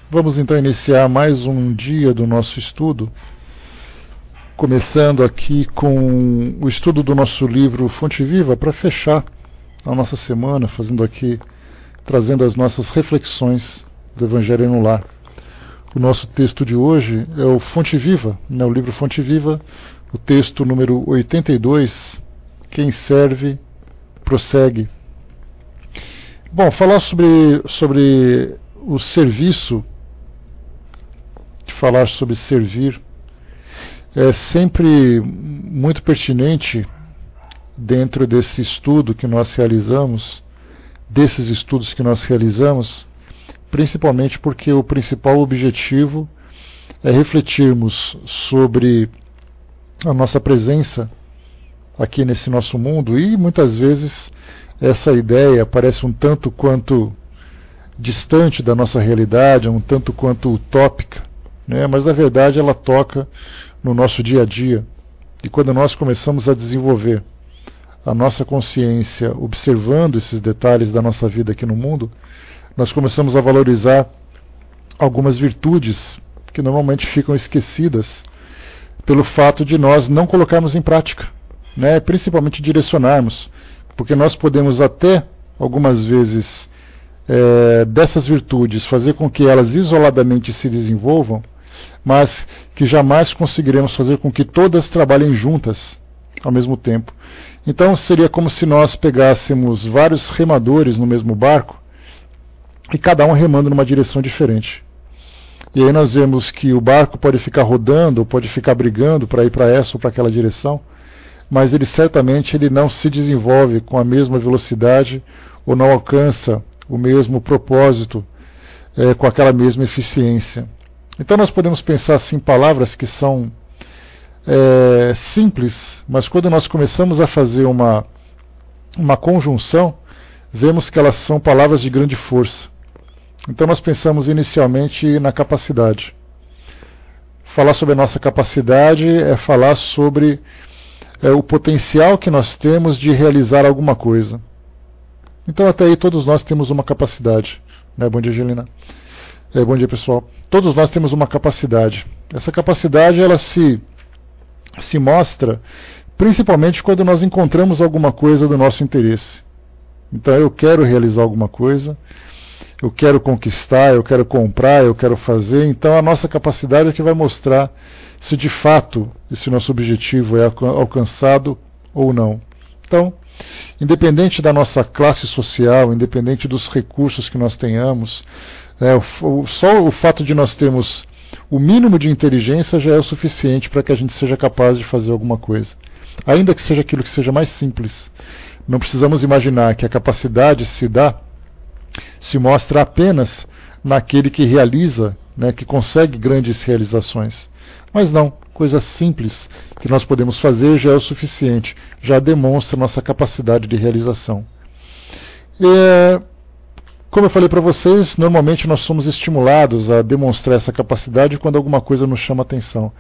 Vamos então iniciar mais um dia do nosso estudo, começando aqui com o estudo do nosso livro Fonte Viva, para fechar a nossa semana, trazendo as nossas reflexões do Evangelho no Lar. O nosso texto de hoje é o Fonte Viva, o livro Fonte Viva, o texto número 82, Quem serve, prossegue. Bom, falar sobre o serviço, falar sobre servir, é sempre muito pertinente dentro desse estudo que nós realizamos, desses estudos que nós realizamos, principalmente porque o principal objetivo é refletirmos sobre a nossa presença aqui nesse nosso mundo, e muitas vezes essa ideia parece um tanto quanto distante da nossa realidade, um tanto quanto utópica, né? Mas na verdade ela toca no nosso dia a dia. E quando nós começamos a desenvolver a nossa consciência observando esses detalhes da nossa vida aqui no mundo, nós começamos a valorizar algumas virtudes que normalmente ficam esquecidas pelo fato de nós não colocarmos em prática, né? Principalmente direcionarmos, porque nós podemos até algumas vezes dessas virtudes fazer com que elas isoladamente se desenvolvam, mas que jamais conseguiremos fazer com que todas trabalhem juntas ao mesmo tempo. Então seria como se nós pegássemos vários remadores no mesmo barco e cada um remando numa direção diferente. E aí nós vemos que o barco pode ficar rodando, ou pode ficar brigando para ir para essa ou para aquela direção, mas ele certamente não se desenvolve com a mesma velocidade ou não alcança o mesmo propósito com aquela mesma eficiência. Então nós podemos pensar assim, palavras que são simples, mas quando nós começamos a fazer uma conjunção, vemos que elas são palavras de grande força. Então nós pensamos inicialmente na capacidade. Falar sobre a nossa capacidade é falar sobre o potencial que nós temos de realizar alguma coisa. Então até aí todos nós temos uma capacidade, né? Bom dia, Angelina. Bom dia, pessoal. Todos nós temos uma capacidade. Essa capacidade ela se mostra principalmente quando nós encontramos alguma coisa do nosso interesse. Então eu quero realizar alguma coisa, eu quero conquistar, eu quero comprar, eu quero fazer. Então a nossa capacidade é que vai mostrar se de fato esse nosso objetivo é alcançado ou não. Então, independente da nossa classe social, independente dos recursos que nós tenhamos, só o fato de nós termos o mínimo de inteligência já é o suficiente para que a gente seja capaz de fazer alguma coisa. Ainda que seja aquilo que seja mais simples. Não precisamos imaginar que a capacidade se mostra apenas naquele que realiza, né, que consegue grandes realizações. Mas não, coisas simples que nós podemos fazer já é o suficiente, já demonstra nossa capacidade de realização. Como eu falei para vocês, normalmente nós somos estimulados a demonstrar essa capacidade quando alguma coisa nos chama a atenção.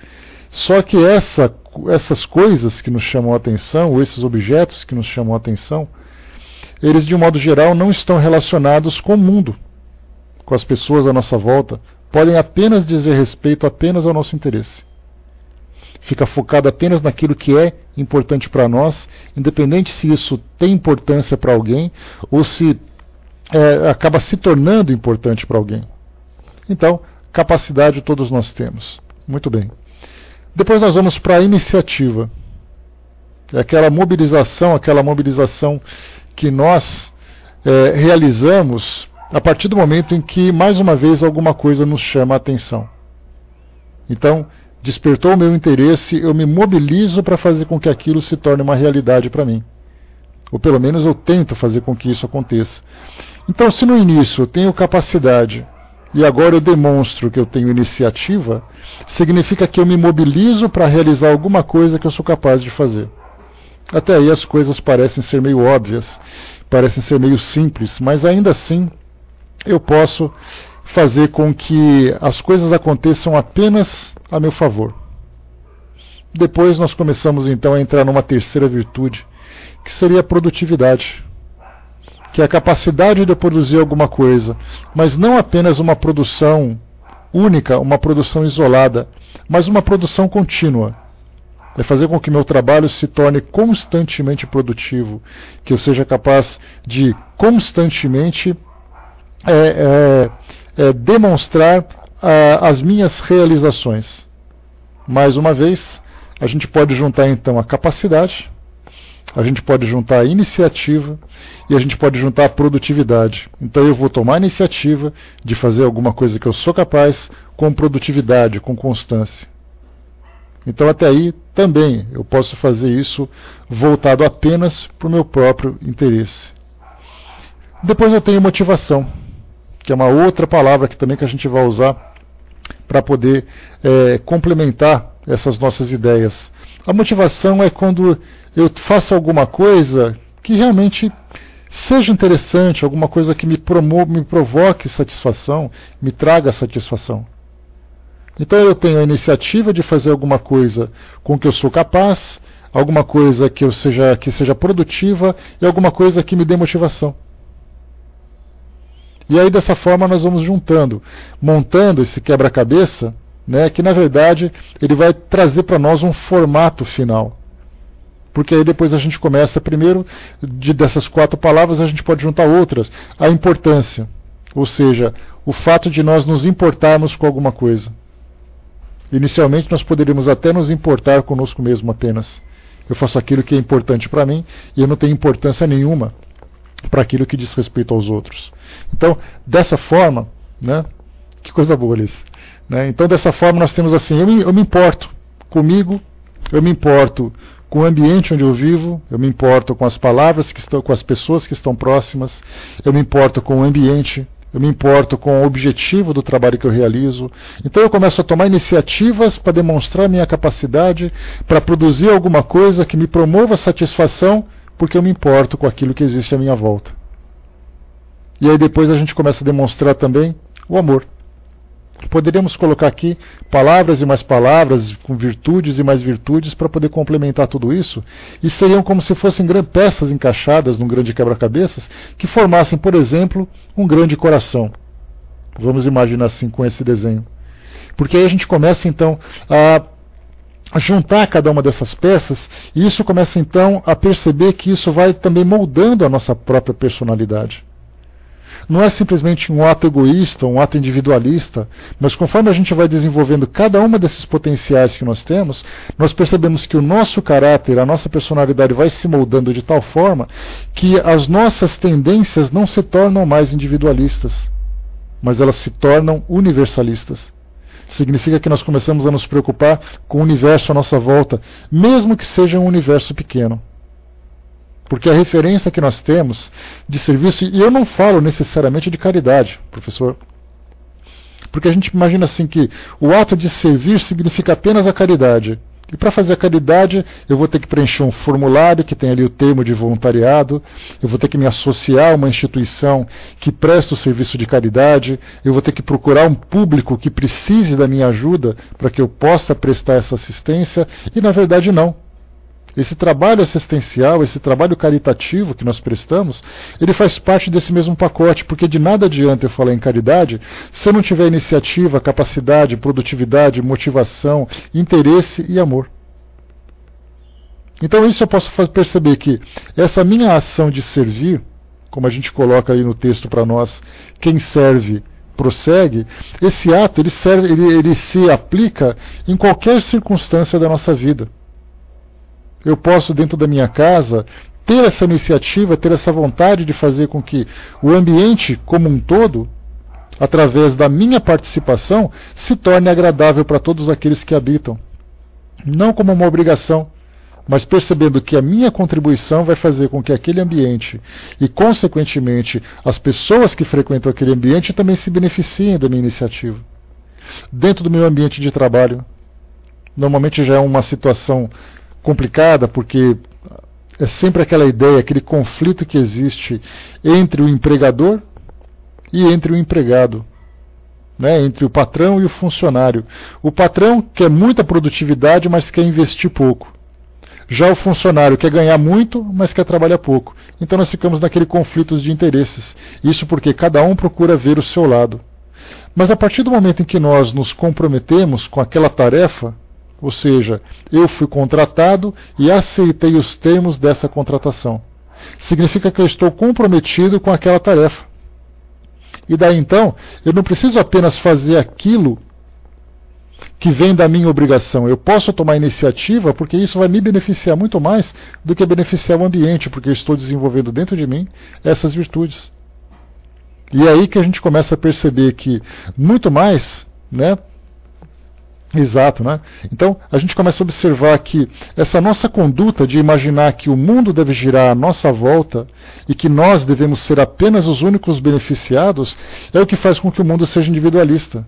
Só que essas coisas que nos chamam a atenção, ou esses objetos que nos chamam a atenção, eles de um modo geral não estão relacionados com o mundo, com as pessoas à nossa volta, podem apenas dizer respeito apenas ao nosso interesse. Fica focado apenas naquilo que é importante para nós, independente se isso tem importância para alguém ou se acaba se tornando importante para alguém. Então, capacidade todos nós temos. Muito bem. Depois nós vamos para a iniciativa. É aquela mobilização que nós realizamos a partir do momento em que, mais uma vez, alguma coisa nos chama a atenção. Então, despertou o meu interesse, eu me mobilizo para fazer com que aquilo se torne uma realidade para mim. Ou pelo menos eu tento fazer com que isso aconteça. Então, se no início eu tenho capacidade e agora eu demonstro que eu tenho iniciativa, significa que eu me mobilizo para realizar alguma coisa que eu sou capaz de fazer. Até aí as coisas parecem ser meio óbvias, parecem ser meio simples, mas ainda assim eu posso fazer com que as coisas aconteçam apenas a meu favor. Depois nós começamos então a entrar numa terceira virtude, que seria a produtividade, que é a capacidade de produzir alguma coisa, mas não apenas uma produção única, uma produção isolada, mas uma produção contínua. É fazer com que meu trabalho se torne constantemente produtivo, que eu seja capaz de constantemente demonstrar as minhas realizações. Mais uma vez, a gente pode juntar então a capacidade, a gente pode juntar a iniciativa e a gente pode juntar a produtividade. Então eu vou tomar a iniciativa de fazer alguma coisa que eu sou capaz com produtividade, com constância. Então até aí também eu posso fazer isso voltado apenas para o meu próprio interesse. Depois eu tenho motivação, que é uma outra palavra que também que a gente vai usar para poder complementar essas nossas ideias. A motivação é quando eu faço alguma coisa que realmente seja interessante, alguma coisa que me provoque satisfação, me traga satisfação. Então eu tenho a iniciativa de fazer alguma coisa com que eu sou capaz, alguma coisa que seja produtiva e alguma coisa que me dê motivação. E aí dessa forma nós vamos juntando, montando esse quebra-cabeça, né, que na verdade ele vai trazer para nós um formato final. Porque aí depois a gente começa, primeiro, dessas 4 palavras a gente pode juntar outras. A importância, ou seja, o fato de nós nos importarmos com alguma coisa. Inicialmente nós poderíamos até nos importar conosco mesmo apenas. Eu faço aquilo que é importante para mim e eu não tenho importância nenhuma para aquilo que diz respeito aos outros. Então, dessa forma, né, que coisa boa, Alice. Né? Então, dessa forma, nós temos assim, eu me importo comigo, eu me importo com o ambiente onde eu vivo, eu me importo com as palavras que estão, com as pessoas que estão próximas, eu me importo com o ambiente, eu me importo com o objetivo do trabalho que eu realizo. Então eu começo a tomar iniciativas para demonstrar minha capacidade, para produzir alguma coisa que me promova satisfação, porque eu me importo com aquilo que existe à minha volta. E aí depois a gente começa a demonstrar também o amor. Poderíamos colocar aqui palavras e mais palavras, com virtudes e mais virtudes, para poder complementar tudo isso, e seriam como se fossem peças encaixadas num grande quebra-cabeças, que formassem, por exemplo, um grande coração. Vamos imaginar assim com esse desenho. Porque aí a gente começa então a juntar cada uma dessas peças, e isso começa então a perceber que isso vai também moldando a nossa própria personalidade. Não é simplesmente um ato egoísta, um ato individualista, mas conforme a gente vai desenvolvendo cada uma desses potenciais que nós temos, nós percebemos que o nosso caráter, a nossa personalidade vai se moldando de tal forma que as nossas tendências não se tornam mais individualistas, mas elas se tornam universalistas. Significa que nós começamos a nos preocupar com o universo à nossa volta, mesmo que seja um universo pequeno. Porque a referência que nós temos de serviço, e eu não falo necessariamente de caridade, professor, porque a gente imagina assim que o ato de servir significa apenas a caridade. E para fazer a caridade, eu vou ter que preencher um formulário que tem ali o termo de voluntariado, eu vou ter que me associar a uma instituição que presta o serviço de caridade, eu vou ter que procurar um público que precise da minha ajuda para que eu possa prestar essa assistência, e na verdade não. Esse trabalho assistencial, esse trabalho caritativo que nós prestamos, ele faz parte desse mesmo pacote, porque de nada adianta eu falar em caridade se eu não tiver iniciativa, capacidade, produtividade, motivação, interesse e amor. Então isso eu posso perceber que essa minha ação de servir, como a gente coloca aí no texto para nós, quem serve prossegue, esse ato ele se aplica em qualquer circunstância da nossa vida. Eu posso, dentro da minha casa, ter essa iniciativa, ter essa vontade de fazer com que o ambiente como um todo, através da minha participação, se torne agradável para todos aqueles que habitam. Não como uma obrigação, mas percebendo que a minha contribuição vai fazer com que aquele ambiente e, consequentemente, as pessoas que frequentam aquele ambiente também se beneficiem da minha iniciativa. Dentro do meu ambiente de trabalho, normalmente já é uma situação complicada, porque é sempre aquela ideia, aquele conflito que existe entre o empregador e entre o empregado, né? Entre o patrão e o funcionário. O patrão quer muita produtividade, mas quer investir pouco. Já o funcionário quer ganhar muito, mas quer trabalhar pouco. Então nós ficamos naquele conflito de interesses. Isso porque cada um procura ver o seu lado. Mas a partir do momento em que nós nos comprometemos com aquela tarefa, ou seja, eu fui contratado e aceitei os termos dessa contratação, significa que eu estou comprometido com aquela tarefa. E daí então, eu não preciso apenas fazer aquilo que vem da minha obrigação. Eu posso tomar iniciativa porque isso vai me beneficiar muito mais do que beneficiar o ambiente, porque eu estou desenvolvendo dentro de mim essas virtudes. E é aí que a gente começa a perceber que muito mais, né? Exato, né? Então, a gente começa a observar que essa nossa conduta de imaginar que o mundo deve girar à nossa volta e que nós devemos ser apenas os únicos beneficiados é o que faz com que o mundo seja individualista.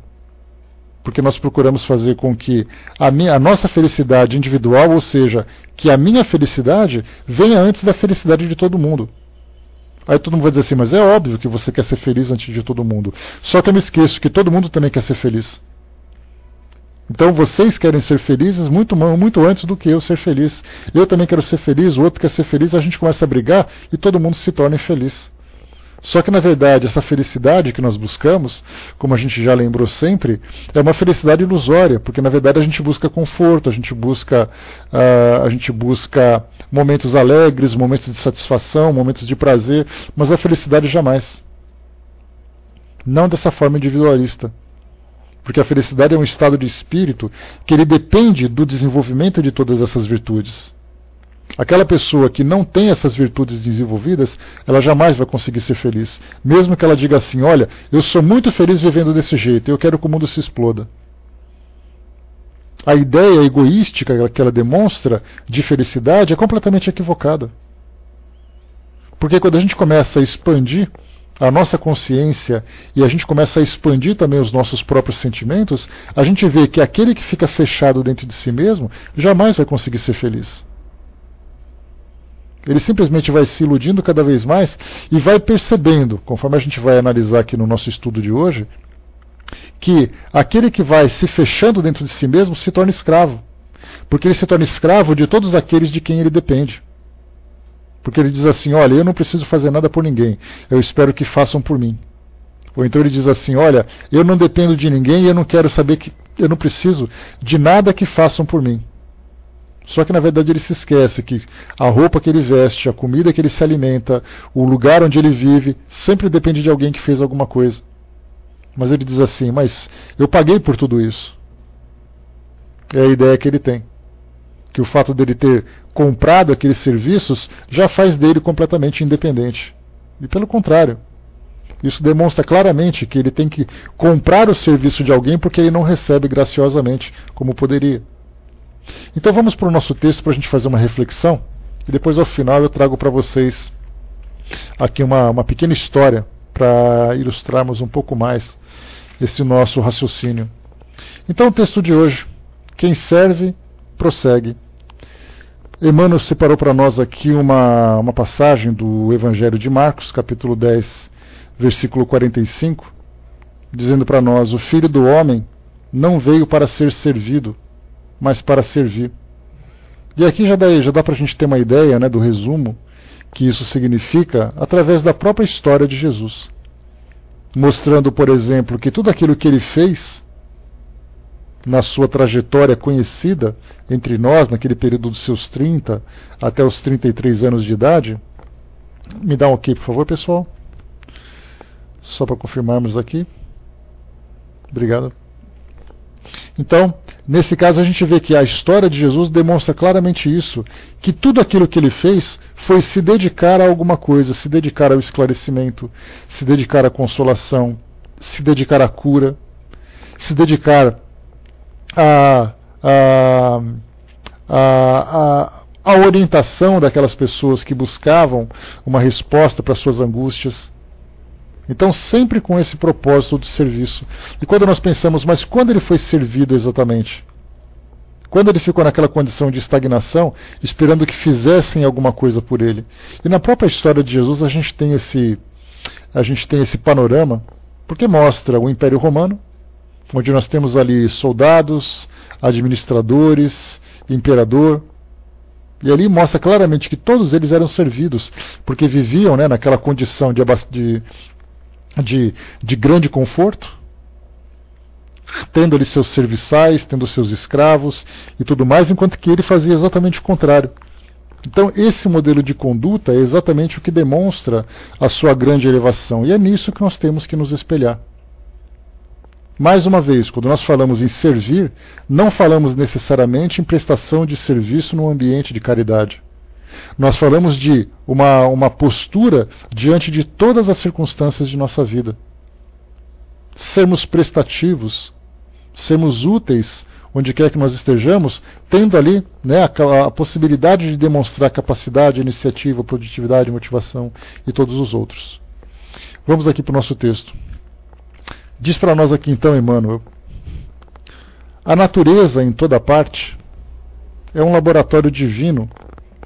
Porque nós procuramos fazer com que a nossa felicidade individual, ou seja, que a minha felicidade venha antes da felicidade de todo mundo. Aí todo mundo vai dizer assim, mas é óbvio que você quer ser feliz antes de todo mundo. Só que eu me esqueço que todo mundo também quer ser feliz. Então vocês querem ser felizes muito antes do que eu ser feliz. Eu também quero ser feliz, o outro quer ser feliz, a gente começa a brigar e todo mundo se torna infeliz. Só que na verdade essa felicidade que nós buscamos, como a gente já lembrou sempre, é uma felicidade ilusória, porque na verdade a gente busca conforto, a gente busca momentos alegres, momentos de satisfação, momentos de prazer, mas a felicidade jamais. Não dessa forma individualista. Porque a felicidade é um estado de espírito que ele depende do desenvolvimento de todas essas virtudes. Aquela pessoa que não tem essas virtudes desenvolvidas, ela jamais vai conseguir ser feliz. Mesmo que ela diga assim, olha, eu sou muito feliz vivendo desse jeito, eu quero que o mundo se exploda. A ideia egoística que ela demonstra de felicidade é completamente equivocada. Porque quando a gente começa a expandir a nossa consciência e a gente começa a expandir também os nossos próprios sentimentos, a gente vê que aquele que fica fechado dentro de si mesmo jamais vai conseguir ser feliz. Ele simplesmente vai se iludindo cada vez mais e vai percebendo, conforme a gente vai analisar aqui no nosso estudo de hoje, que aquele que vai se fechando dentro de si mesmo se torna escravo. Porque ele se torna escravo de todos aqueles de quem ele depende. Porque ele diz assim, olha, eu não preciso fazer nada por ninguém, eu espero que façam por mim. Ou então ele diz assim, olha, eu não dependo de ninguém e eu não quero saber que eu não preciso de nada que façam por mim. Só que na verdade ele se esquece que a roupa que ele veste, a comida que ele se alimenta, o lugar onde ele vive, sempre depende de alguém que fez alguma coisa. Mas ele diz assim, mas eu paguei por tudo isso. É a ideia que ele tem. Que o fato dele ter comprado aqueles serviços já faz dele completamente independente. E pelo contrário, isso demonstra claramente que ele tem que comprar o serviço de alguém porque ele não recebe graciosamente como poderia. Então vamos para o nosso texto para a gente fazer uma reflexão e depois ao final eu trago para vocês aqui uma pequena história para ilustrarmos um pouco mais esse nosso raciocínio. Então o texto de hoje, quem serve, prossegue. Emmanuel separou para nós aqui uma passagem do Evangelho de Marcos, capítulo 10, versículo 45, dizendo para nós, o Filho do Homem não veio para ser servido, mas para servir. E aqui já dá para a gente ter uma ideia, né, do resumo que isso significa através da própria história de Jesus. Mostrando, por exemplo, que tudo aquilo que ele fez na sua trajetória conhecida entre nós, naquele período dos seus 30 até os 33 anos de idade. Me dá um ok, por favor, pessoal. Só para confirmarmos aqui. Obrigado. Então, nesse caso a gente vê que a história de Jesus demonstra claramente isso, que tudo aquilo que ele fez foi se dedicar a alguma coisa, se dedicar ao esclarecimento, se dedicar à consolação, se dedicar à cura, se dedicar a orientação daquelas pessoas que buscavam uma resposta para suas angústias. Então, sempre com esse propósito de serviço. E quando nós pensamos, mas quando ele foi servido exatamente? Quando ele ficou naquela condição de estagnação, esperando que fizessem alguma coisa por ele? E na própria história de Jesus a gente tem esse panorama, porque mostra o Império Romano, onde nós temos ali soldados, administradores, imperador, e ali mostra claramente que todos eles eram servidos, porque viviam, né, naquela condição de grande conforto, tendo ali seus serviçais, tendo seus escravos e tudo mais, enquanto que ele fazia exatamente o contrário. Então esse modelo de conduta é exatamente o que demonstra a sua grande elevação, e é nisso que nós temos que nos espelhar. Mais uma vez, quando nós falamos em servir, não falamos necessariamente em prestação de serviço no ambiente de caridade. Nós falamos de uma postura diante de todas as circunstâncias de nossa vida. Sermos prestativos, sermos úteis onde quer que nós estejamos, tendo ali, né, a possibilidade de demonstrar capacidade, iniciativa, produtividade, motivação e todos os outros. Vamos aqui para o nosso texto. Diz para nós aqui então, Emmanuel: a natureza em toda parte é um laboratório divino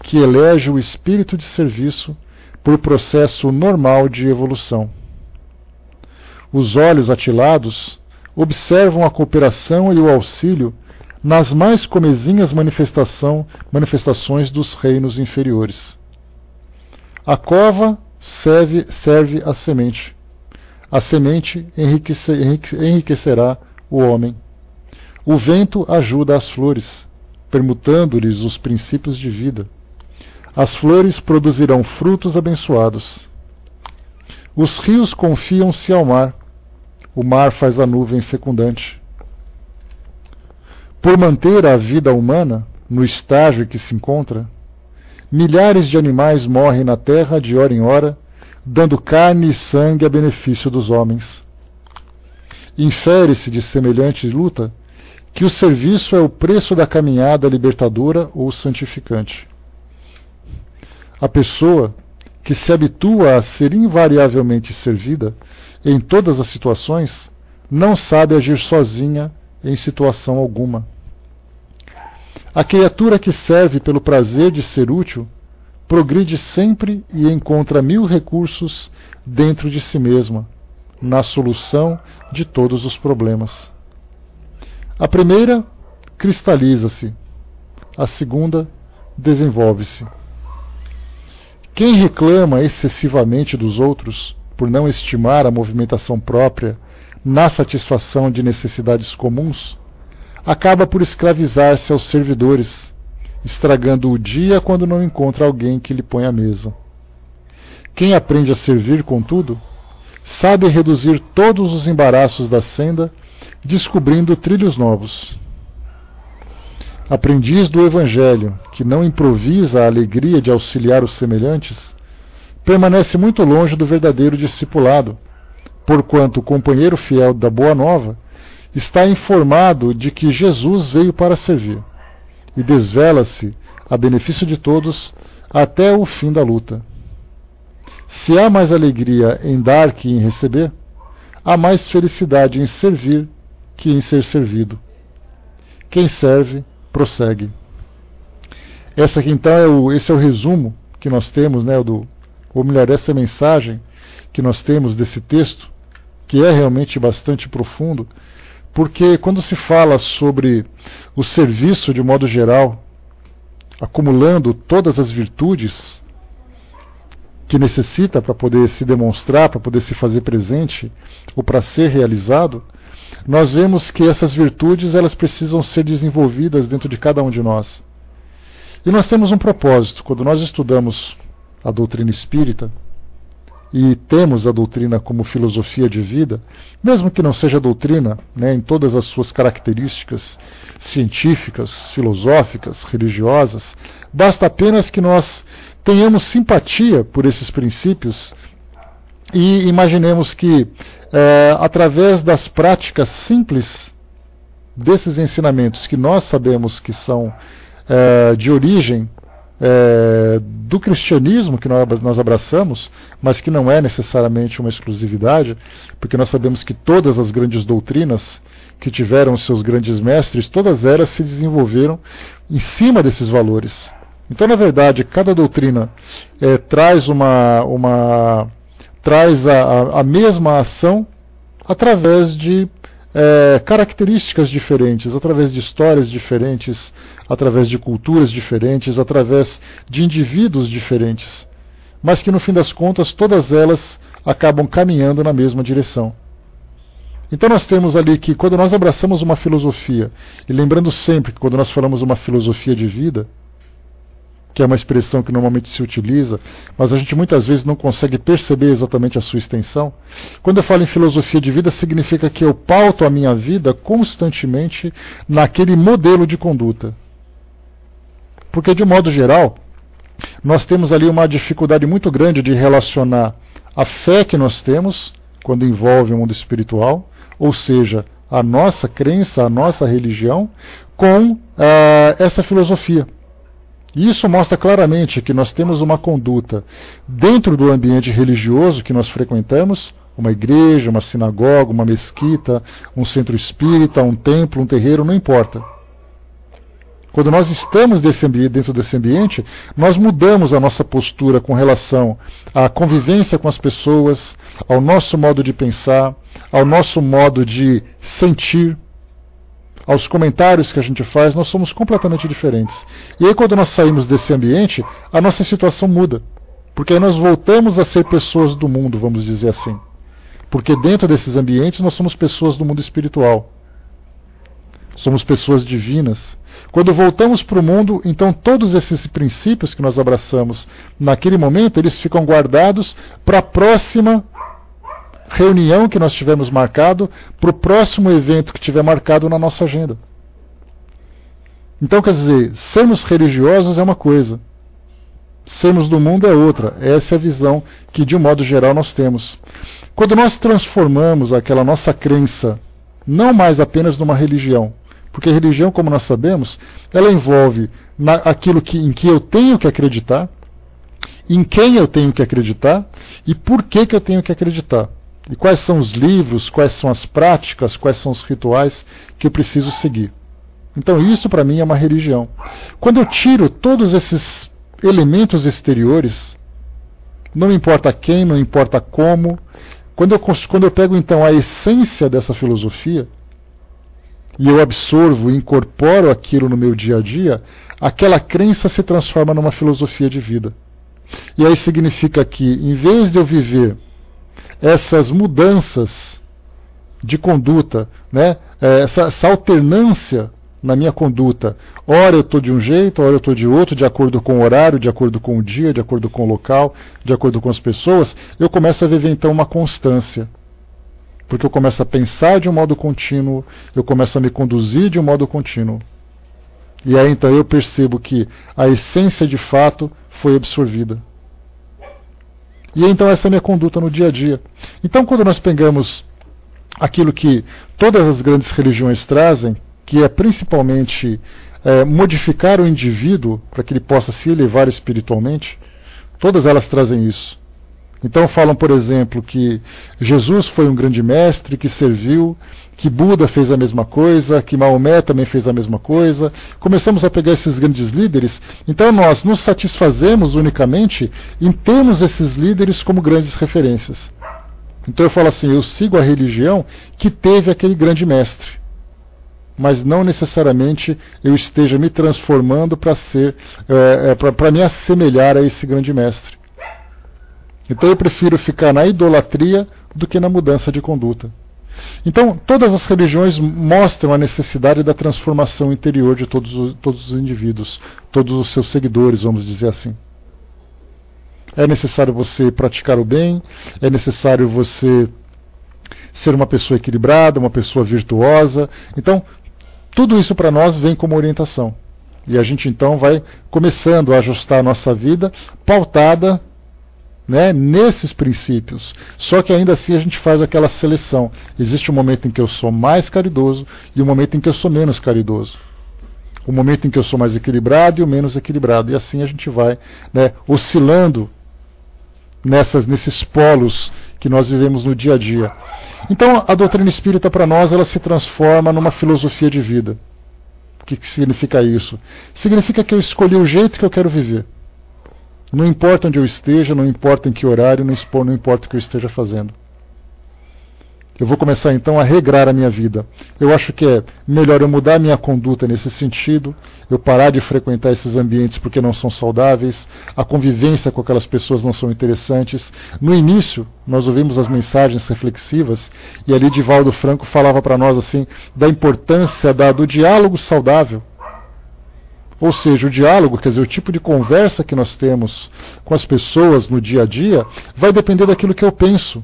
que elege o espírito de serviço por processo normal de evolução. Os olhos atilados observam a cooperação e o auxílio nas mais comezinhas manifestações dos reinos inferiores. A cova serve a semente. A semente enriquecerá o homem. O vento ajuda as flores, permutando-lhes os princípios de vida. As flores produzirão frutos abençoados. Os rios confiam-se ao mar. O mar faz a nuvem fecundante. Por manter a vida humana no estágio em que se encontra, milhares de animais morrem na terra de hora em hora, dando carne e sangue a benefício dos homens. Infere-se de semelhante luta que o serviço é o preço da caminhada libertadora ou santificante. A pessoa que se habitua a ser invariavelmente servida em todas as situações não sabe agir sozinha em situação alguma. A criatura que serve pelo prazer de ser útil progride sempre e encontra 1000 recursos dentro de si mesma, na solução de todos os problemas. A primeira cristaliza-se, a segunda desenvolve-se. Quem reclama excessivamente dos outros por não estimar a movimentação própria na satisfação de necessidades comuns, acaba por escravizar-se aos servidores, estragando o dia quando não encontra alguém que lhe põe à mesa. Quem aprende a servir, contudo, sabe reduzir todos os embaraços da senda, descobrindo trilhos novos. Aprendiz do Evangelho, que não improvisa a alegria de auxiliar os semelhantes, permanece muito longe do verdadeiro discipulado, porquanto o companheiro fiel da Boa Nova está informado de que Jesus veio para servir, e desvela-se a benefício de todos até o fim da luta. Se há mais alegria em dar que em receber, há mais felicidade em servir que em ser servido. Quem serve, prossegue. Esse é o resumo que nós temos, né, ou melhor, essa mensagem que nós temos desse texto, que é realmente bastante profundo, porque quando se fala sobre o serviço de modo geral, acumulando todas as virtudes que necessita para poder se demonstrar, para poder se fazer presente, ou para ser realizado, nós vemos que essas virtudes elas precisam ser desenvolvidas dentro de cada um de nós. E nós temos um propósito. Quando nós estudamos a doutrina espírita e temos a doutrina como filosofia de vida, mesmo que não seja doutrina, né, em todas as suas características científicas, filosóficas, religiosas, basta apenas que nós tenhamos simpatia por esses princípios e imaginemos que, através das práticas simples desses ensinamentos que nós sabemos que são de origem do cristianismo que nós abraçamos, mas que não é necessariamente uma exclusividade, porque nós sabemos que todas as grandes doutrinas que tiveram seus grandes mestres, todas elas se desenvolveram em cima desses valores. Então, na verdade, cada doutrina traz a mesma ação através de características diferentes, através de histórias diferentes, através de culturas diferentes, através de indivíduos diferentes, mas que no fim das contas todas elas acabam caminhando na mesma direção. Então nós temos ali que quando nós abraçamos uma filosofia, e lembrando sempre que quando nós falamos uma filosofia de vida, que é uma expressão que normalmente se utiliza, mas a gente muitas vezes não consegue perceber exatamente a sua extensão. Quando eu falo em filosofia de vida, significa que eu pauto a minha vida constantemente naquele modelo de conduta. Porque, de modo geral, nós temos ali uma dificuldade muito grande de relacionar a fé que nós temos, quando envolve o mundo espiritual, ou seja, a nossa crença, a nossa religião, com essa filosofia. E isso mostra claramente que nós temos uma conduta dentro do ambiente religioso que nós frequentamos, uma igreja, uma sinagoga, uma mesquita, um centro espírita, um templo, um terreiro, não importa. Quando nós estamos dentro desse ambiente, nós mudamos a nossa postura com relação à convivência com as pessoas, ao nosso modo de pensar, ao nosso modo de sentir, aos comentários que a gente faz, nós somos completamente diferentes. E aí quando nós saímos desse ambiente, a nossa situação muda. Porque aí nós voltamos a ser pessoas do mundo, vamos dizer assim. Porque dentro desses ambientes nós somos pessoas do mundo espiritual. Somos pessoas divinas. Quando voltamos para o mundo, então todos esses princípios que nós abraçamos naquele momento, eles ficam guardados para a próxima reunião que nós tivermos marcado, para o próximo evento que tiver marcado na nossa agenda. Então, quer dizer, sermos religiosos é uma coisa, sermos do mundo é outra. Essa é a visão que, de um modo geral, nós temos. Quando nós transformamos aquela nossa crença, não mais apenas numa religião, porque a religião, como nós sabemos, ela envolve aquilo em que eu tenho que acreditar, em quem eu tenho que acreditar e por que eu tenho que acreditar. E quais são os livros, quais são as práticas, quais são os rituais que eu preciso seguir. Então isso para mim é uma religião. Quando eu tiro todos esses elementos exteriores, não importa quem, não importa como, quando eu pego então a essência dessa filosofia, e eu absorvo e incorporo aquilo no meu dia a dia, aquela crença se transforma numa filosofia de vida. E aí significa que, em vez de eu viver essas mudanças de conduta, né, essa alternância na minha conduta, ora eu estou de um jeito, ora eu estou de outro, de acordo com o horário, de acordo com o dia, de acordo com o local, de acordo com as pessoas, eu começo a viver então uma constância. Porque eu começo a pensar de um modo contínuo, eu começo a me conduzir de um modo contínuo. E aí então eu percebo que a essência de fato foi absorvida. E então essa é a minha conduta no dia a dia. Então quando nós pegamos aquilo que todas as grandes religiões trazem, que é principalmente modificar o indivíduo para que ele possa se elevar espiritualmente, todas elas trazem isso. Então falam, por exemplo, que Jesus foi um grande mestre que serviu, que Buda fez a mesma coisa, que Maomé também fez a mesma coisa. Começamos a pegar esses grandes líderes, então nós nos satisfazemos unicamente em termos esses líderes como grandes referências. Então eu falo assim, eu sigo a religião que teve aquele grande mestre, mas não necessariamente eu esteja me transformando para me assemelhar a esse grande mestre. Então eu prefiro ficar na idolatria do que na mudança de conduta. Então todas as religiões mostram a necessidade da transformação interior de todos os indivíduos, todos os seus seguidores, vamos dizer assim. É necessário você praticar o bem, é necessário você ser uma pessoa equilibrada, uma pessoa virtuosa. Então tudo isso para nós vem como orientação. E a gente então vai começando a ajustar a nossa vida pautada, né, nesses princípios. Só que ainda assim a gente faz aquela seleção. Existe um momento em que eu sou mais caridoso e um momento em que eu sou menos caridoso. O momento em que eu sou mais equilibrado e o menos equilibrado. E assim a gente vai, né, oscilando nesses polos que nós vivemos no dia a dia. Então a doutrina espírita para nós ela se transforma numa filosofia de vida. O que significa isso? Significa que eu escolhi o jeito que eu quero viver. Não importa onde eu esteja, não importa em que horário, não importa o que eu esteja fazendo. Eu vou começar então a regrar a minha vida. Eu acho que é melhor eu mudar a minha conduta nesse sentido, eu parar de frequentar esses ambientes porque não são saudáveis, a convivência com aquelas pessoas não são interessantes. No início, nós ouvimos as mensagens reflexivas e ali Divaldo Franco falava para nós assim da importância do diálogo saudável. Ou seja, o diálogo, quer dizer, o tipo de conversa que nós temos com as pessoas no dia a dia, vai depender daquilo que eu penso.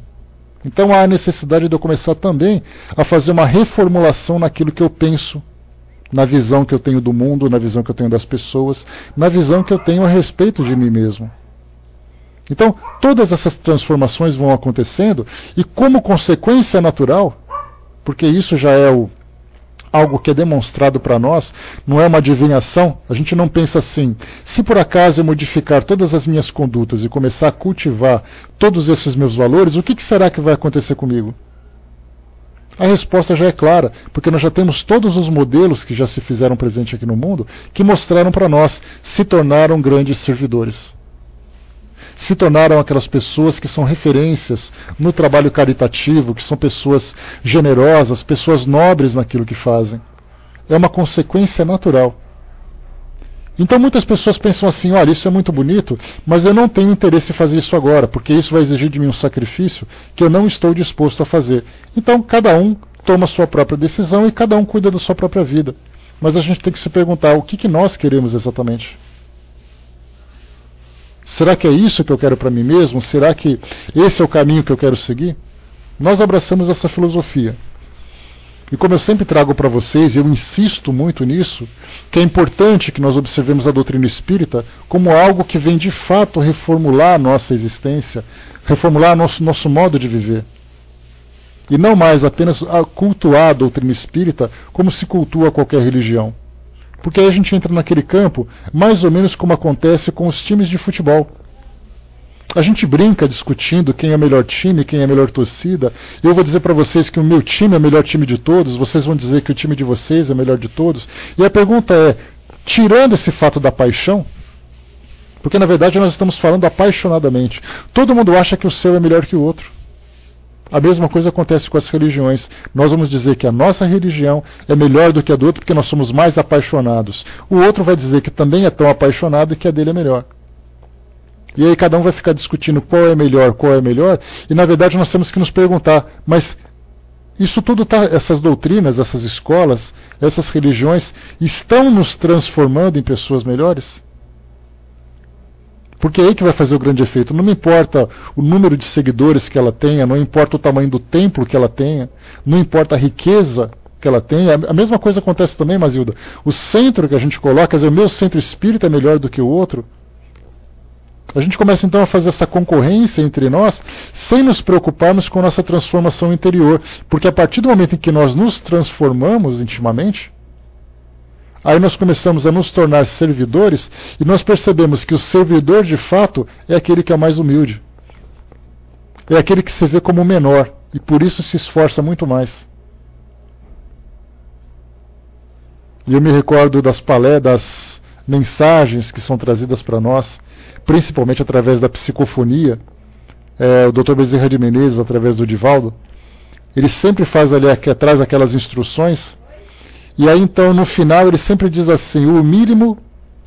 Então há a necessidade de eu começar também a fazer uma reformulação naquilo que eu penso, na visão que eu tenho do mundo, na visão que eu tenho das pessoas, na visão que eu tenho a respeito de mim mesmo. Então, todas essas transformações vão acontecendo e como consequência natural, porque isso já é algo que é demonstrado para nós, não é uma adivinhação, a gente não pensa assim, se por acaso eu modificar todas as minhas condutas e começar a cultivar todos esses meus valores, o que será que vai acontecer comigo? A resposta já é clara, porque nós já temos todos os modelos que já se fizeram presente aqui no mundo, que mostraram para nós, se tornaram grandes servidores. Se tornaram aquelas pessoas que são referências no trabalho caritativo, que são pessoas generosas, pessoas nobres naquilo que fazem. É uma consequência natural. Então muitas pessoas pensam assim, olha, isso é muito bonito, mas eu não tenho interesse em fazer isso agora, porque isso vai exigir de mim um sacrifício que eu não estou disposto a fazer. Então cada um toma a sua própria decisão e cada um cuida da sua própria vida. Mas a gente tem que se perguntar, o que nós queremos exatamente? Será que é isso que eu quero para mim mesmo? Será que esse é o caminho que eu quero seguir? Nós abraçamos essa filosofia. E como eu sempre trago para vocês, e eu insisto muito nisso, que é importante que nós observemos a doutrina espírita como algo que vem de fato reformular a nossa existência, reformular nosso modo de viver. E não mais apenas cultuar a doutrina espírita como se cultua qualquer religião. Porque aí a gente entra naquele campo, mais ou menos como acontece com os times de futebol. A gente brinca discutindo quem é o melhor time, quem é a melhor torcida. Eu vou dizer para vocês que o meu time é o melhor time de todos, vocês vão dizer que o time de vocês é o melhor de todos. E a pergunta é, tirando esse fato da paixão, porque na verdade nós estamos falando apaixonadamente, todo mundo acha que o seu é melhor que o outro. A mesma coisa acontece com as religiões. Nós vamos dizer que a nossa religião é melhor do que a do outro porque nós somos mais apaixonados. O outro vai dizer que também é tão apaixonado e que a dele é melhor. E aí cada um vai ficar discutindo qual é melhor, e na verdade nós temos que nos perguntar, mas isso tudo essas doutrinas, essas escolas, essas religiões, estão nos transformando em pessoas melhores? Porque é aí que vai fazer o grande efeito. Não me importa o número de seguidores que ela tenha, não importa o tamanho do templo que ela tenha, não importa a riqueza que ela tenha. A mesma coisa acontece também, Mazilda. O centro que a gente coloca, quer dizer, o meu centro espírita é melhor do que o outro. A gente começa então a fazer essa concorrência entre nós, sem nos preocuparmos com a nossa transformação interior. Porque a partir do momento em que nós nos transformamos intimamente, aí nós começamos a nos tornar servidores e nós percebemos que o servidor de fato é aquele que é mais humilde. É aquele que se vê como menor e por isso se esforça muito mais. E eu me recordo das mensagens que são trazidas para nós, principalmente através da psicofonia, o Dr. Bezerra de Menezes, através do Divaldo, ele sempre faz ali atrás aquelas instruções. E aí então no final ele sempre diz assim, o mínimo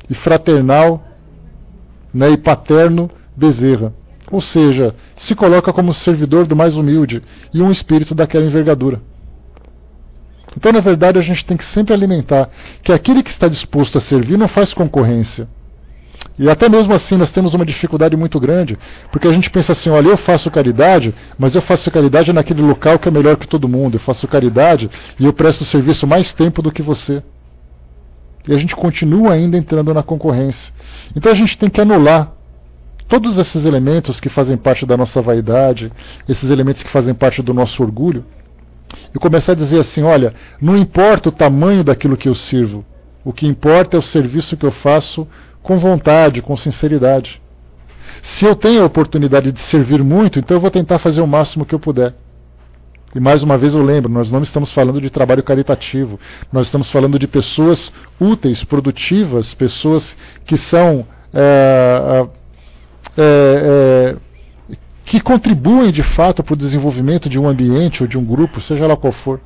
e fraternal, né, e paterno Bezerra. Ou seja, se coloca como servidor do mais humilde e um espírito daquela envergadura. Então na verdade a gente tem que sempre alimentar que aquele que está disposto a servir não faz concorrência. E até mesmo assim nós temos uma dificuldade muito grande, porque a gente pensa assim, olha, eu faço caridade, mas eu faço caridade naquele local que é melhor que todo mundo. Eu faço caridade e eu presto serviço mais tempo do que você. E a gente continua ainda entrando na concorrência. Então a gente tem que anular todos esses elementos que fazem parte da nossa vaidade, esses elementos que fazem parte do nosso orgulho, e começar a dizer assim, olha, não importa o tamanho daquilo que eu sirvo, o que importa é o serviço que eu faço com vontade, com sinceridade. Se eu tenho a oportunidade de servir muito, então eu vou tentar fazer o máximo que eu puder. E mais uma vez eu lembro, nós não estamos falando de trabalho caritativo, nós estamos falando de pessoas úteis, produtivas, pessoas que são que contribuem de fato para o desenvolvimento de um ambiente ou de um grupo, seja lá qual for.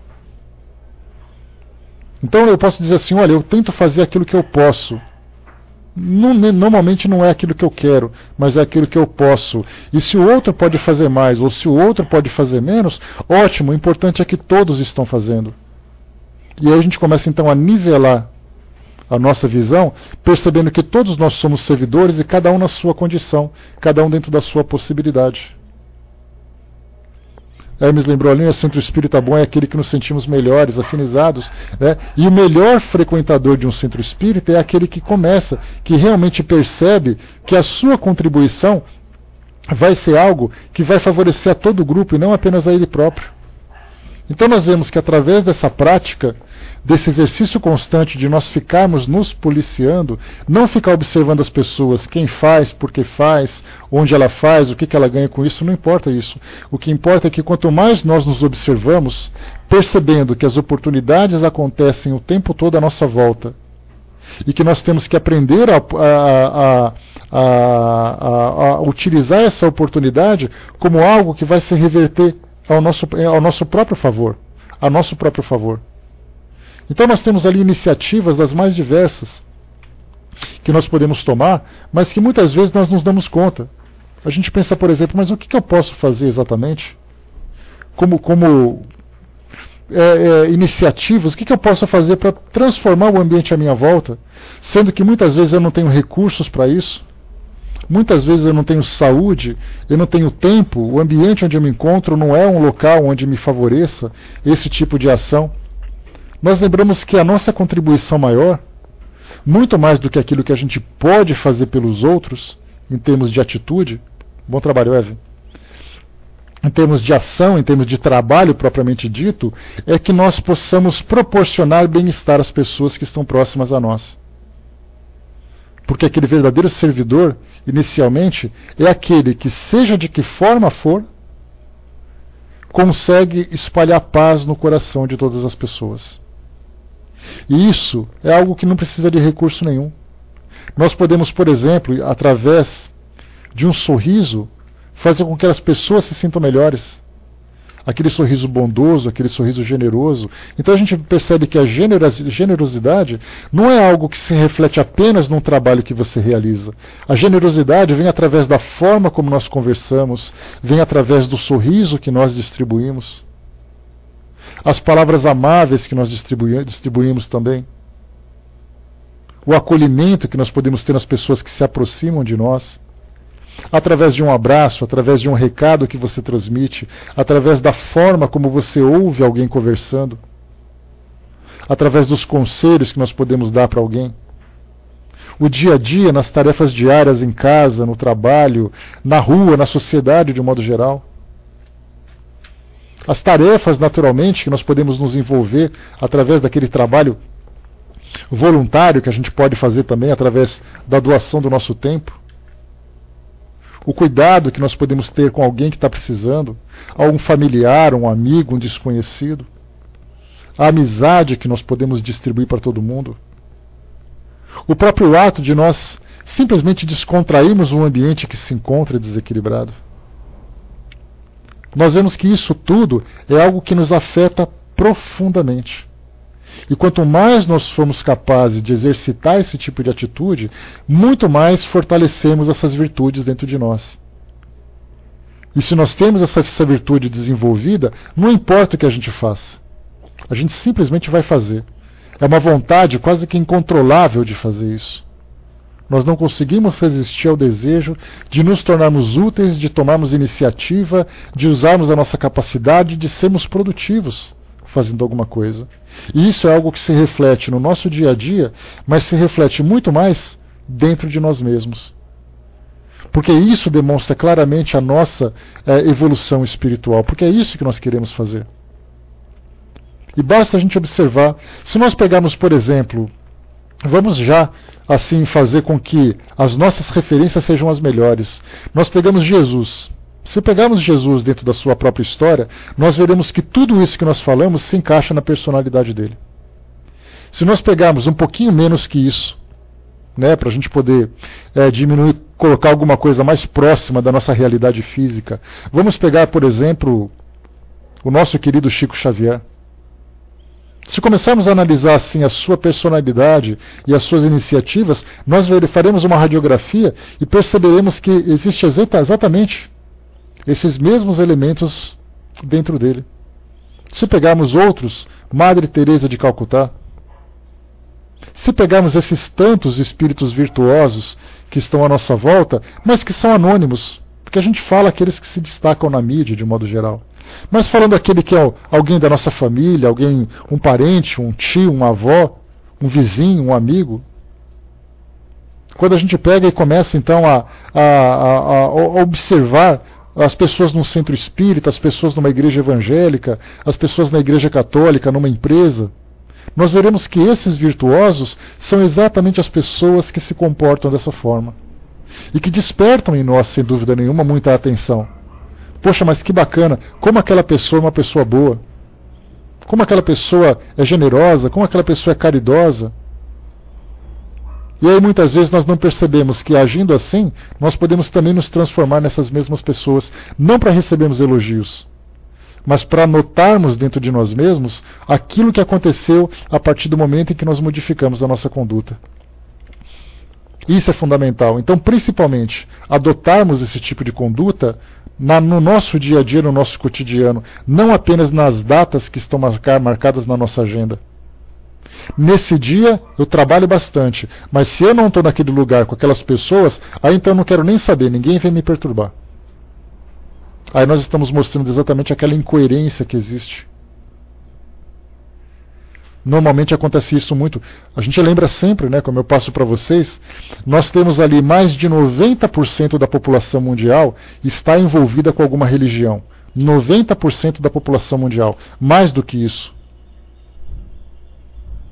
Então eu posso dizer assim, olha, eu tento fazer aquilo que eu posso. Normalmente não é aquilo que eu quero, mas é aquilo que eu posso. E se o outro pode fazer mais, ou se o outro pode fazer menos, ótimo, o importante é que todos estão fazendo. E aí a gente começa então a nivelar a nossa visão, percebendo que todos nós somos servidores e cada um na sua condição, cada um dentro da sua possibilidade. Hermes lembrou ali, o centro espírita bom é aquele que nos sentimos melhores, afinizados, né? E o melhor frequentador de um centro espírita é aquele que começa, que realmente percebe que a sua contribuição vai ser algo que vai favorecer a todo o grupo e não apenas a ele próprio. Então nós vemos que através dessa prática, desse exercício constante de nós ficarmos nos policiando, não ficar observando as pessoas, quem faz, por que faz, onde ela faz, o que ela ganha com isso, não importa isso. O que importa é que quanto mais nós nos observamos, percebendo que as oportunidades acontecem o tempo todo à nossa volta, e que nós temos que aprender a utilizar essa oportunidade como algo que vai se reverter ao nosso próprio favor, a nosso próprio favor. Então nós temos ali iniciativas das mais diversas que nós podemos tomar, mas que muitas vezes nós nos damos conta. A gente pensa, por exemplo, mas o que eu posso fazer exatamente? Como iniciativas, o que eu posso fazer para transformar o ambiente à minha volta, sendo que muitas vezes eu não tenho recursos para isso? Muitas vezes eu não tenho saúde, eu não tenho tempo, o ambiente onde eu me encontro não é um local onde me favoreça esse tipo de ação. Nós lembramos que a nossa contribuição maior, muito mais do que aquilo que a gente pode fazer pelos outros, em termos de atitude, bom trabalho, Eve, em termos de ação, em termos de trabalho propriamente dito, é que nós possamos proporcionar bem-estar às pessoas que estão próximas a nós. Porque aquele verdadeiro servidor, inicialmente, é aquele que, seja de que forma for, consegue espalhar paz no coração de todas as pessoas. E isso é algo que não precisa de recurso nenhum. Nós podemos, por exemplo, através de um sorriso, fazer com que as pessoas se sintam melhores. Aquele sorriso bondoso, aquele sorriso generoso. Então a gente percebe que a generosidade não é algo que se reflete apenas num trabalho que você realiza. A generosidade vem através da forma como nós conversamos, vem através do sorriso que nós distribuímos, as palavras amáveis que nós distribuímos também, o acolhimento que nós podemos ter nas pessoas que se aproximam de nós, através de um abraço, através de um recado que você transmite, através da forma como você ouve alguém conversando, através dos conselhos que nós podemos dar para alguém. O dia a dia, nas tarefas diárias em casa, no trabalho, na rua, na sociedade de um modo geral. As tarefas, naturalmente, que nós podemos nos envolver através daquele trabalho voluntário que a gente pode fazer também através da doação do nosso tempo. O cuidado que nós podemos ter com alguém que está precisando, algum familiar, um amigo, um desconhecido. A amizade que nós podemos distribuir para todo mundo. O próprio ato de nós simplesmente descontrairmos um ambiente que se encontra desequilibrado. Nós vemos que isso tudo é algo que nos afeta profundamente. E quanto mais nós formos capazes de exercitar esse tipo de atitude, muito mais fortalecemos essas virtudes dentro de nós. E se nós temos essa virtude desenvolvida, não importa o que a gente faça. A gente simplesmente vai fazer. É uma vontade quase que incontrolável de fazer isso. Nós não conseguimos resistir ao desejo de nos tornarmos úteis, de tomarmos iniciativa, de usarmos a nossa capacidade, de sermos produtivos fazendo alguma coisa. E isso é algo que se reflete no nosso dia a dia, mas se reflete muito mais dentro de nós mesmos. Porque isso demonstra claramente a nossa evolução espiritual, porque é isso que nós queremos fazer. E basta a gente observar, se nós pegarmos, por exemplo, vamos já assim fazer com que as nossas referências sejam as melhores. Nós pegamos Jesus. Se pegarmos Jesus dentro da sua própria história, nós veremos que tudo isso que nós falamos se encaixa na personalidade dele. Se nós pegarmos um pouquinho menos que isso, né, para a gente poder diminuir, colocar alguma coisa mais próxima da nossa realidade física. Vamos pegar, por exemplo, o nosso querido Chico Xavier. Se começarmos a analisar assim a sua personalidade e as suas iniciativas, nós faremos uma radiografia e perceberemos que existe exatamente esses mesmos elementos dentro dele. Se pegarmos outros, Madre Teresa de Calcutá, se pegarmos esses tantos espíritos virtuosos que estão à nossa volta, mas que são anônimos, porque a gente fala aqueles que se destacam na mídia de modo geral. Mas falando aquele que é alguém da nossa família, alguém, um parente, um tio, uma avó, um vizinho, um amigo. Quando a gente pega e começa então a observar as pessoas num centro espírita, as pessoas numa igreja evangélica, as pessoas na igreja católica, numa empresa, nós veremos que esses virtuosos são exatamente as pessoas que se comportam dessa forma. E que despertam em nós, sem dúvida nenhuma, muita atenção. Poxa, mas que bacana, como aquela pessoa é uma pessoa boa, como aquela pessoa é generosa, como aquela pessoa é caridosa. E aí muitas vezes nós não percebemos que agindo assim, nós podemos também nos transformar nessas mesmas pessoas, não para recebermos elogios, mas para notarmos dentro de nós mesmos aquilo que aconteceu a partir do momento em que nós modificamos a nossa conduta. Isso é fundamental. Então, principalmente, adotarmos esse tipo de conduta no nosso dia a dia, no nosso cotidiano, não apenas nas datas que estão marcadas na nossa agenda. Nesse dia eu trabalho bastante, mas se eu não estou naquele lugar com aquelas pessoas, aí então eu não quero nem saber, ninguém vem me perturbar. Aí nós estamos mostrando exatamente aquela incoerência que existe. Normalmente acontece isso muito. A gente lembra sempre, né, como eu passo para vocês, nós temos ali mais de 90% da população mundial está envolvida com alguma religião. 90% da população mundial. Mais do que isso.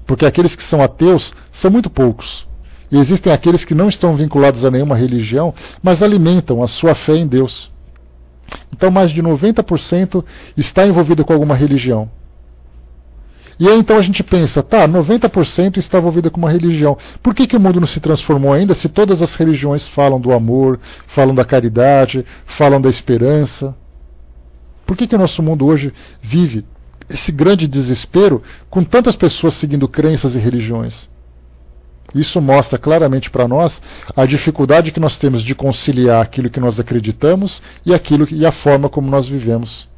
Porque aqueles que são ateus são muito poucos. E existem aqueles que não estão vinculados a nenhuma religião, mas alimentam a sua fé em Deus. Então mais de 90% está envolvido com alguma religião. E aí então a gente pensa, tá, 90% está envolvida com uma religião. Por que o mundo não se transformou ainda se todas as religiões falam do amor, falam da caridade, falam da esperança? Por que o nosso mundo hoje vive esse grande desespero com tantas pessoas seguindo crenças e religiões? Isso mostra claramente para nós a dificuldade que nós temos de conciliar aquilo que nós acreditamos e a forma como nós vivemos.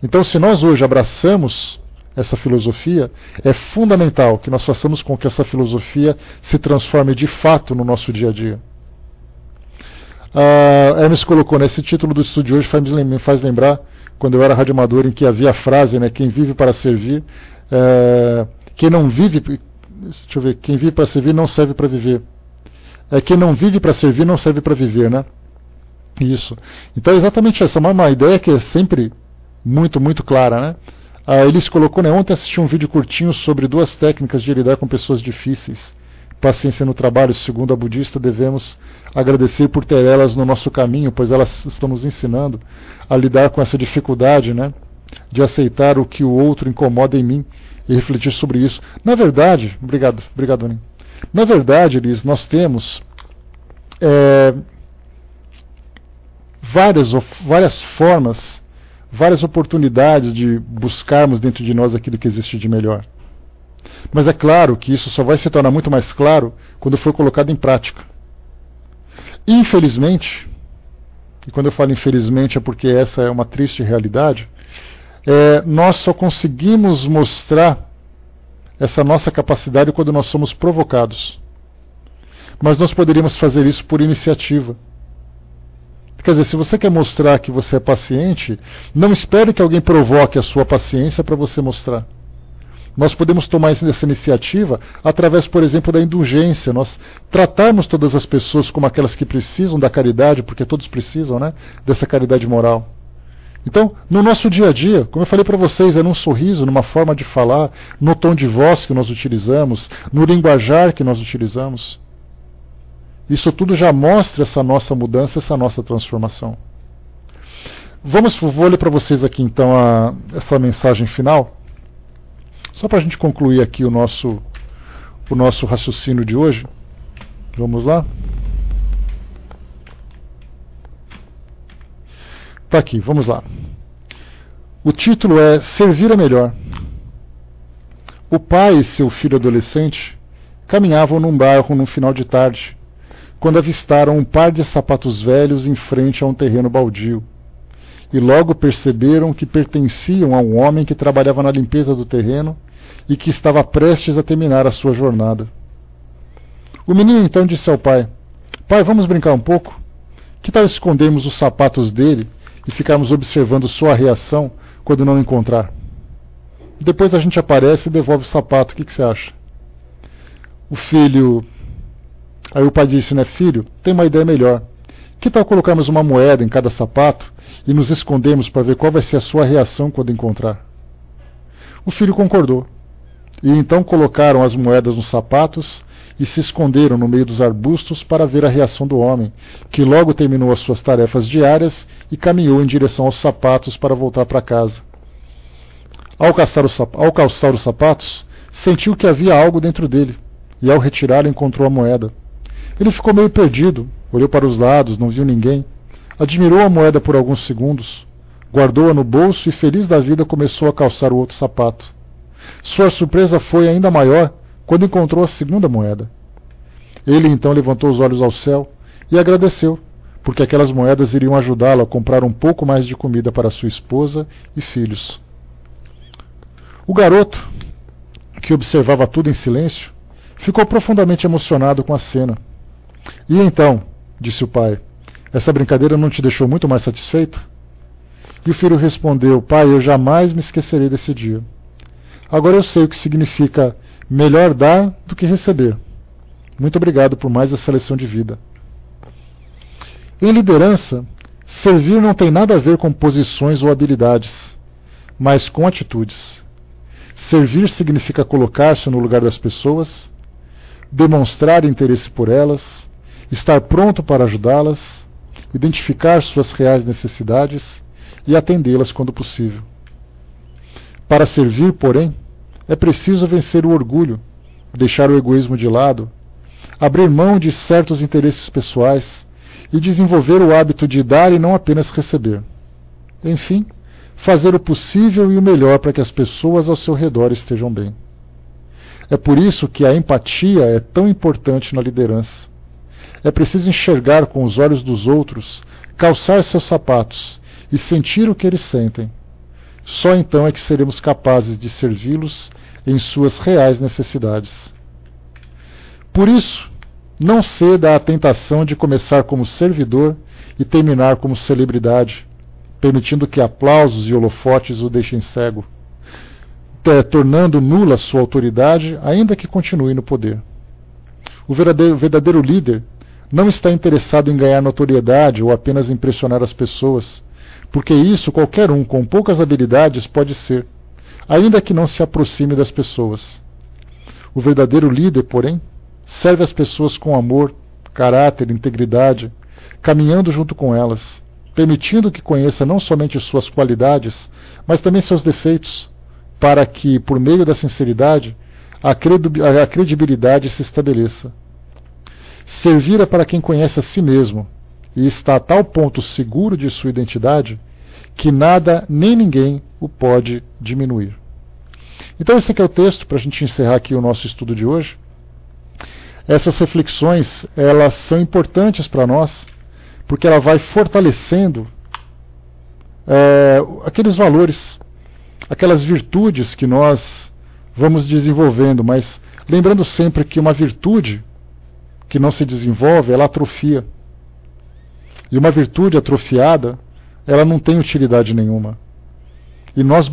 Então, se nós hoje abraçamos essa filosofia, é fundamental que nós façamos com que essa filosofia se transforme de fato no nosso dia a dia. Hermes colocou, esse título do estudo de hoje me faz lembrar, quando eu era radioamador, em que havia a frase, né, quem vive para servir, quem não vive, deixa eu ver, quem vive para servir não serve para viver. Quem não vive para servir não serve para viver, né? Isso. Então é exatamente essa, uma ideia que é sempre muito, muito clara, né? Elis colocou, né, ontem assisti um vídeo curtinho sobre 2 técnicas de lidar com pessoas difíceis. Paciência no trabalho, segundo a budista, devemos agradecer por ter elas no nosso caminho, pois elas estão nos ensinando a lidar com essa dificuldade, né, de aceitar o que o outro incomoda em mim e refletir sobre isso. Na verdade, obrigado, Anin. Na verdade, Elis, nós temos várias formas, várias oportunidades de buscarmos dentro de nós aquilo que existe de melhor. Mas é claro que isso só vai se tornar muito mais claro quando for colocado em prática. Infelizmente, e quando eu falo infelizmente é porque essa é uma triste realidade, nós só conseguimos mostrar essa nossa capacidade quando nós somos provocados. Mas nós poderíamos fazer isso por iniciativa. Quer dizer, se você quer mostrar que você é paciente, não espere que alguém provoque a sua paciência para você mostrar. Nós podemos tomar essa iniciativa através, por exemplo, da indulgência. Nós tratarmos todas as pessoas como aquelas que precisam da caridade, porque todos precisam, né, dessa caridade moral. Então, no nosso dia a dia, como eu falei para vocês, é num sorriso, numa forma de falar, no tom de voz que nós utilizamos, no linguajar que nós utilizamos. Isso tudo já mostra essa nossa mudança, essa nossa transformação. Vou ler para vocês aqui então essa mensagem final, só para a gente concluir aqui o nosso o nosso raciocínio de hoje. Vamos lá? Está aqui, vamos lá. O título é Servir é Melhor. O pai e seu filho adolescente caminhavam num bairro num final de tarde, quando avistaram um par de sapatos velhos em frente a um terreno baldio, e logo perceberam que pertenciam a um homem que trabalhava na limpeza do terreno e que estava prestes a terminar a sua jornada. O menino então disse ao pai: Pai, vamos brincar um pouco? Que tal escondermos os sapatos dele e ficarmos observando sua reação quando não encontrar? Depois a gente aparece e devolve o sapato, o que você acha? O filho... Aí o pai disse, né, filho, tem uma ideia melhor. Que tal colocarmos uma moeda em cada sapato e nos escondermos para ver qual vai ser a sua reação quando encontrar? O filho concordou. E então colocaram as moedas nos sapatos e se esconderam no meio dos arbustos para ver a reação do homem, que logo terminou as suas tarefas diárias e caminhou em direção aos sapatos para voltar para casa. Ao calçar os sapatos, sentiu que havia algo dentro dele, e ao retirá-lo encontrou a moeda. Ele ficou meio perdido, olhou para os lados, não viu ninguém, admirou a moeda por alguns segundos, guardou-a no bolso e, feliz da vida, começou a calçar o outro sapato. Sua surpresa foi ainda maior quando encontrou a segunda moeda. Ele então levantou os olhos ao céu e agradeceu, porque aquelas moedas iriam ajudá-lo a comprar um pouco mais de comida para sua esposa e filhos. O garoto, que observava tudo em silêncio, ficou profundamente emocionado com a cena. E então, disse o pai, essa brincadeira não te deixou muito mais satisfeito? E o filho respondeu, pai, eu jamais me esquecerei desse dia. Agora eu sei o que significa melhor dar do que receber. Muito obrigado por mais essa lição de vida. Em liderança, servir não tem nada a ver com posições ou habilidades, mas com atitudes. Servir significa colocar-se no lugar das pessoas, demonstrar interesse por elas, estar pronto para ajudá-las, identificar suas reais necessidades e atendê-las quando possível. Para servir, porém, é preciso vencer o orgulho, deixar o egoísmo de lado, abrir mão de certos interesses pessoais e desenvolver o hábito de dar e não apenas receber. Enfim, fazer o possível e o melhor para que as pessoas ao seu redor estejam bem. É por isso que a empatia é tão importante na liderança. É preciso enxergar com os olhos dos outros, calçar seus sapatos e sentir o que eles sentem. Só então é que seremos capazes de servi-los em suas reais necessidades. Por isso, não ceda à tentação de começar como servidor e terminar como celebridade, permitindo que aplausos e holofotes o deixem cego, tornando nula sua autoridade, ainda que continue no poder. O verdadeiro líder não está interessado em ganhar notoriedade ou apenas impressionar as pessoas, porque isso qualquer um com poucas habilidades pode ser, ainda que não se aproxime das pessoas. O verdadeiro líder, porém, serve as pessoas com amor, caráter, integridade, caminhando junto com elas, permitindo que conheça não somente suas qualidades, mas também seus defeitos, para que, por meio da sinceridade, a credibilidade se estabeleça. Servir é para quem conhece a si mesmo e está a tal ponto seguro de sua identidade que nada nem ninguém o pode diminuir. Então esse aqui é o texto para a gente encerrar aqui o nosso estudo de hoje. Essas reflexões, elas são importantes para nós, porque ela vai fortalecendo aqueles valores, aquelas virtudes que nós vamos desenvolvendo, mas lembrando sempre que uma virtude que não se desenvolve, ela atrofia. E uma virtude atrofiada, ela não tem utilidade nenhuma. E nós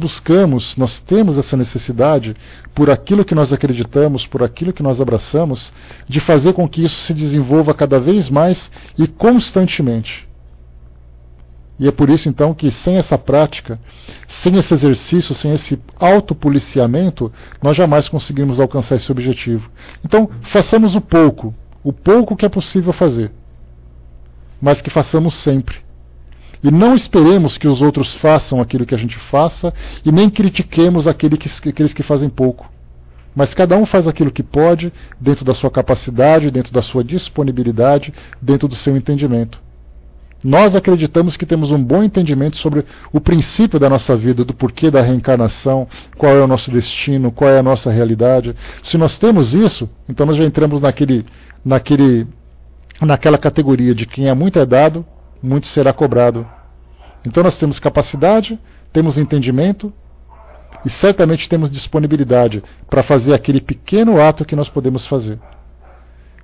temos essa necessidade, por aquilo que nós acreditamos, por aquilo que nós abraçamos, de fazer com que isso se desenvolva cada vez mais e constantemente. E é por isso, então, que sem essa prática, sem esse exercício, sem esse autopoliciamento, nós jamais conseguimos alcançar esse objetivo. Então, façamos o pouco que é possível fazer, mas que façamos sempre. E não esperemos que os outros façam aquilo que a gente faça, e nem critiquemos aqueles que fazem pouco. Mas cada um faz aquilo que pode, dentro da sua capacidade, dentro da sua disponibilidade, dentro do seu entendimento. Nós acreditamos que temos um bom entendimento sobre o princípio da nossa vida, do porquê da reencarnação, qual é o nosso destino, qual é a nossa realidade. Se nós temos isso, então nós já entramos naquela categoria de quem é muito é dado, muito será cobrado. Então nós temos capacidade, temos entendimento, e certamente temos disponibilidade para fazer aquele pequeno ato que nós podemos fazer.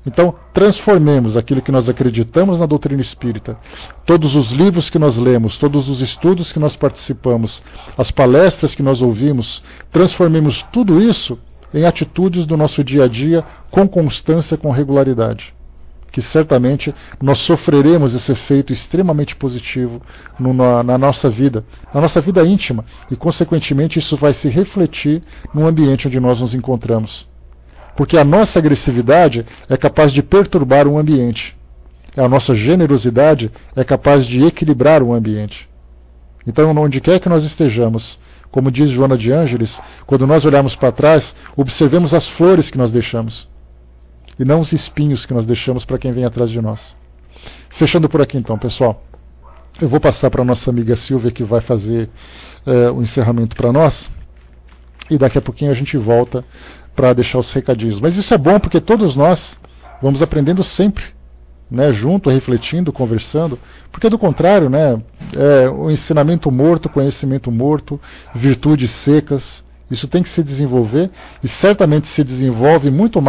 Então, transformemos aquilo que nós acreditamos na doutrina espírita, todos os livros que nós lemos, todos os estudos que nós participamos, as palestras que nós ouvimos, transformemos tudo isso em atitudes do nosso dia a dia com constância, com regularidade. Que certamente nós sofreremos esse efeito extremamente positivo na nossa vida íntima, e consequentemente isso vai se refletir no ambiente onde nós nos encontramos. Porque a nossa agressividade é capaz de perturbar um ambiente, a nossa generosidade é capaz de equilibrar um ambiente. Então, onde quer que nós estejamos, como diz Joana de Ângeles, quando nós olharmos para trás, observemos as flores que nós deixamos, e não os espinhos que nós deixamos para quem vem atrás de nós. Fechando por aqui então, pessoal. Eu vou passar para a nossa amiga Silvia, que vai fazer o encerramento para nós. E daqui a pouquinho a gente volta para deixar os recadinhos. Mas isso é bom porque todos nós vamos aprendendo sempre, né, junto, refletindo, conversando. Porque do contrário, né, o ensinamento morto, conhecimento morto, virtudes secas, isso tem que se desenvolver, e certamente se desenvolve muito mais